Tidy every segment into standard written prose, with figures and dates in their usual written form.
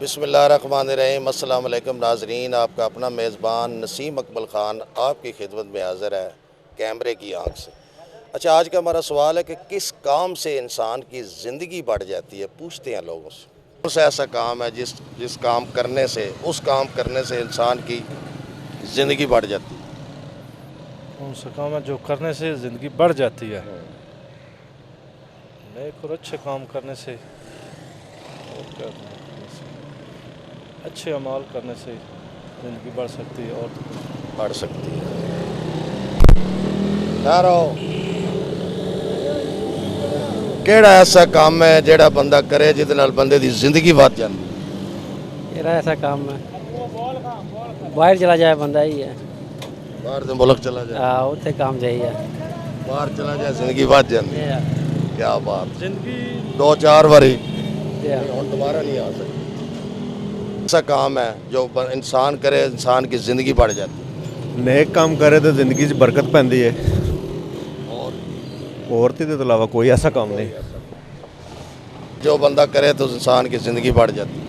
بسم اللہ الرحمن الرحیم۔ السلام علیکم ناظرین، آپ کا اپنا میزبان نسیم اقبال خان آپ کی خدمت میں حاضر ہے کیمرے کی آنکھ سے۔ اچھا، آج کا ہمارا سوال ہے کہ کس کام سے انسان کی زندگی بڑھ جاتی ہے؟ پوچھتے ہیں لوگوں سے کون سا ایسا کام ہے جس کام کرنے سے انسان کی زندگی بڑھ جاتی ہے؟ کون سا کام ہے جو کرنے سے زندگی بڑھ جاتی ہے؟ نیک اور اچھے کام کرنے سے، اور کیا کرنے سے، اچھے اعمال کرنے سے زندگی بڑھ سکتی ہے، اور تو کچھ بڑھ سکتی ہے۔ یارو کیڑا ایسا کام ہے جیڑا بندہ کرے جہدے نال بندے دی زندگی بد جاتی؟ میرا ایسا کام ہے باہر چلا جائے بندہ ہی ہے، باہر دے ملک چلا جائے، اتنے کام چاہیے، باہر چلا جائے زندگی بد جاتی ہے۔ کیا بات، زندگی دو چار باری اور دوبارہ نہیں آ سکتی۔ ایسا کام ہے جو انسان کرے انسان کی زندگی بڑھ جاتی ہے۔ نیک کام کرے تو زندگی 'ਚ برکت ਪੈਂਦੀ ہے، اور تو علاوہ کوئی ایسا کام نہیں۔ جو بندہ کرے تو انسان کی زندگی بڑھ جاتی ہے۔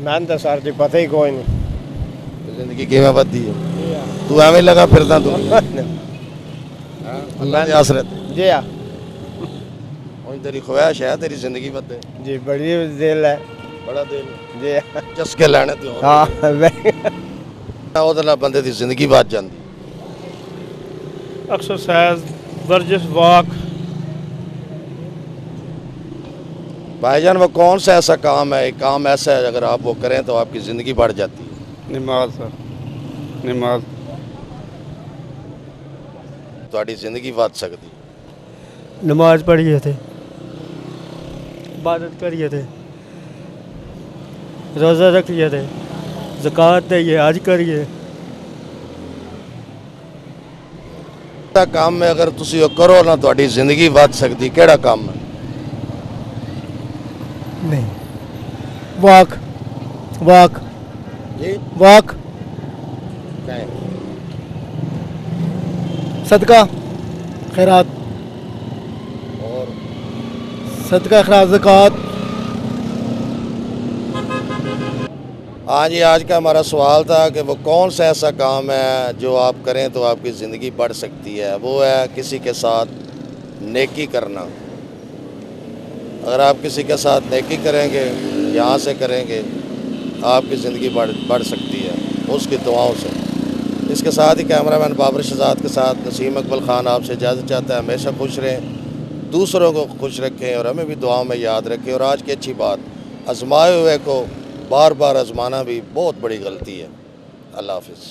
میں تو سر جی پتہ ہی کوئی نہیں۔ زندگی کیویں بدھی ہے؟ تو ایویں لگا پھردا تو اللہ دے آسرت جی ہاں ہن تیری خواہش ہے تیری زندگی بدے؟ جی بڑی دل ہے، بڑا دل جی چسکے لینے تے ہاں او نال بندے دی زندگی بد جاندی۔ ایکسرسائز، ورزش، واک۔ بھائی جان وہ کون سا ایسا کام ہے، ایک کام ایسا ہے اگر آپ وہ کریں تو آپ کی زندگی بڑھ جاتی ہے؟ نماز سر، نماز تہاڈی زندگی بد سکتی۔ نماز پڑھیے تھے، عبادت کریے تھے، روزہ رکھیے تھے، زکوٰۃ دئیے، حج کریے۔ ایسا کام ہے اگر تسی وہ کرو نا تہاڈی زندگی بد سکتی، کیڑا کام ہے؟ نہیں، واک واک جی واک، صدقہ خیرات، اور صدقہ خیرات، زکوٰۃ۔ ہاں جی، آج کا ہمارا سوال تھا کہ وہ کون سا ایسا کام ہے جو آپ کریں تو آپ کی زندگی بڑھ سکتی ہے؟ وہ ہے کسی کے ساتھ نیکی کرنا۔ اگر آپ کسی کے ساتھ نیکی کریں گے، یہاں سے کریں گے، آپ کی زندگی بڑھ سکتی ہے اس کی دعاؤں سے۔ اس کے ساتھ ہی کیمرہ مین بابر شہزاد کے ساتھ نسیم اقبال خان آپ سے اجازت چاہتا ہے۔ ہمیشہ خوش رہیں، دوسروں کو خوش رکھیں اور ہمیں بھی دعاؤں میں یاد رکھیں۔ اور آج کی اچھی بات، آزمائے ہوئے کو بار بار آزمانا بھی بہت بڑی غلطی ہے۔ اللہ حافظ۔